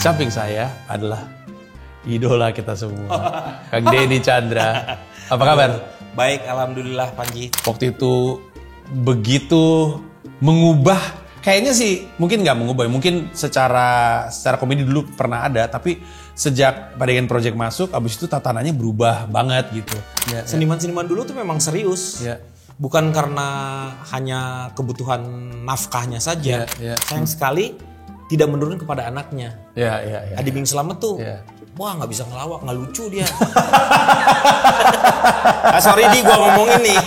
samping saya adalah idola kita semua, Kang Denny Chandra. Apa kabar? Baik, alhamdulillah Panji. Waktu itu begitu mengubah, kayaknya sih mungkin nggak mengubah, mungkin secara komedi dulu pernah ada, tapi sejak Padegan Project masuk, abis itu tatanannya berubah banget gitu. Ya, seniman-seniman dulu tuh memang serius. Ya. Bukan karena hanya kebutuhan nafkahnya saja. Ya. Sayang sekali tidak menurun kepada anaknya. Ya. Adi Bing Slamet tuh, wah nggak bisa ngelawak, nggak lucu dia. Sorry di gua ngomongin nih.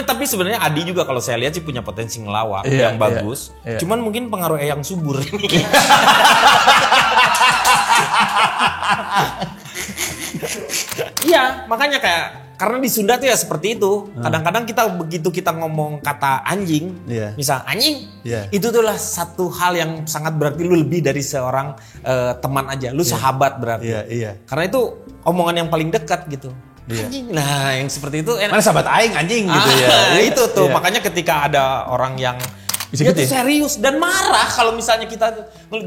Tapi sebenarnya Adi juga kalau saya lihat sih punya potensi ngelawak yang bagus. Cuman mungkin pengaruh Eyang Subur ini. Iya, makanya karena di Sunda tuh ya seperti itu. Kadang-kadang begitu kita ngomong kata anjing, misal anjing, itu itulah satu hal yang sangat berarti lu lebih dari seorang teman aja, lu sahabat berarti. Karena itu omongan yang paling dekat gitu. Anjing, nah yang seperti itu enak. Mana sahabat aing anjing gitu ya. Itu tuh makanya ketika ada orang yang dia tuh serius dan marah kalau misalnya kita,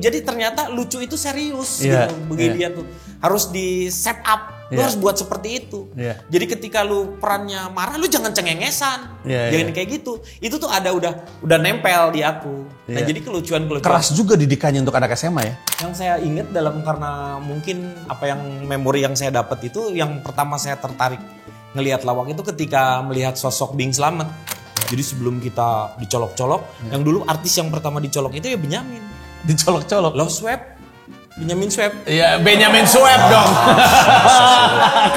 jadi ternyata lucu itu serius gitu. Begini dia tuh harus di set up. Lu harus buat seperti itu. Jadi ketika lu perannya marah, lu jangan cengengesan. Jangan kayak gitu. Itu tuh udah nempel di aku. Nah, jadi kelucuan. Keras juga didikannya untuk anak SMA ya. Yang saya ingat karena mungkin memori yang saya dapat itu, yang pertama saya tertarik ngelihat lawak itu ketika melihat sosok Bing Slamet. Jadi sebelum kita dicolok-colok, yang dulu artis yang pertama dicolok itu ya Benyamin. Dicolok-colok. Love Swap. Benyamin Swab. Iya, Benyamin Swab dong.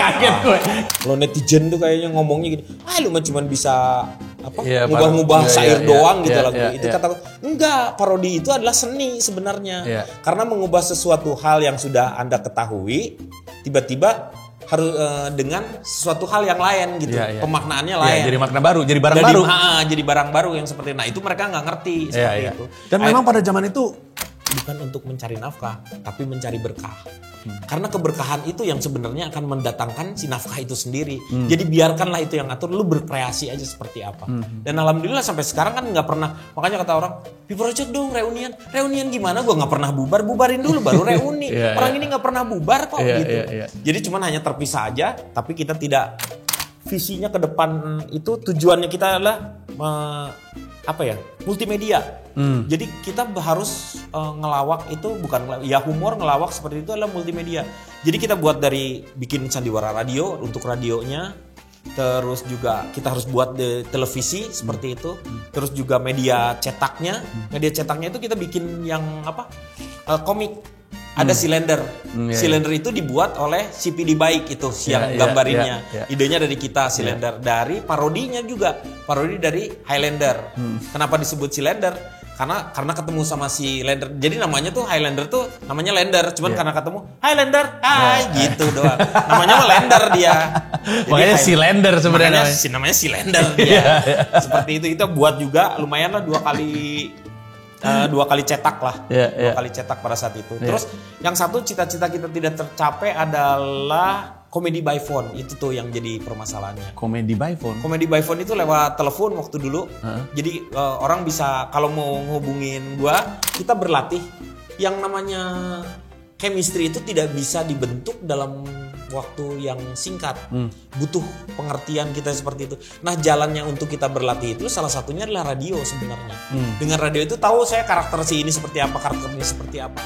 Kaget gue. Kalau netizen tuh kayaknya ngomongnya gini, lu mah cuma bisa ngubah-ngubah syair doang gitu lagu. Itu kata enggak, parodi itu adalah seni sebenarnya. Karena mengubah sesuatu hal yang sudah Anda ketahui, tiba-tiba harus dengan sesuatu hal yang lain gitu. Pemaknaannya lain. Jadi makna baru, jadi barang baru. Jadi barang baru yang seperti itu mereka nggak ngerti seperti itu. Dan memang pada zaman itu bukan untuk mencari nafkah, tapi mencari berkah. Karena keberkahan itu yang sebenarnya akan mendatangkan si nafkah itu sendiri. Jadi biarkanlah itu yang atur, lu berkreasi aja seperti apa. Dan alhamdulillah sampai sekarang kan nggak pernah, makanya kata orang, Project dong reunian. Reunian gimana? Gue nggak pernah bubarin dulu baru reuni. Orang ini nggak pernah bubar kok gitu. Jadi cuman hanya terpisah aja, tapi kita tidak, visinya ke depan itu tujuannya kita adalah multimedia. Jadi kita harus ngelawak itu bukan humor, ngelawak seperti itu adalah multimedia. Jadi kita buat dari bikin sandiwara radio untuk radionya, terus juga kita harus buat di televisi seperti itu, terus juga media cetaknya. Media cetaknya itu kita bikin yang komik. Ada Cylinder. Cylinder itu dibuat oleh CPD Baik itu yang gambarinnya. Idenya dari kita Cylinder. Dari parodinya juga. Parodi dari Highlander. Kenapa disebut Cylinder? Karena ketemu sama si Lander. Jadi namanya tuh Highlander tuh namanya Lander. Cuman karena ketemu Highlander, gitu doang. Namanya mah Lander dia. Makanya Cylinder sebenarnya. Namanya Cylinder dia. Seperti itu. Itu buat juga lumayan lah 2 kali cetak lah. 2 kali cetak pada saat itu. Terus yang satu cita-cita kita tidak tercapai adalah komedi by phone. Itu tuh yang jadi permasalahannya. Komedi by phone? Komedi by phone itu lewat telepon waktu dulu. Jadi orang bisa, kalau mau ngehubungin gua, kita berlatih. Yang namanya chemistry itu tidak bisa dibentuk dalam waktu yang singkat. Butuh pengertian kita seperti itu. Nah, jalannya untuk kita berlatih itu salah satunya adalah radio sebenarnya. Dengan radio itu tahu saya karakter si ini seperti apa, karakter ini seperti apa.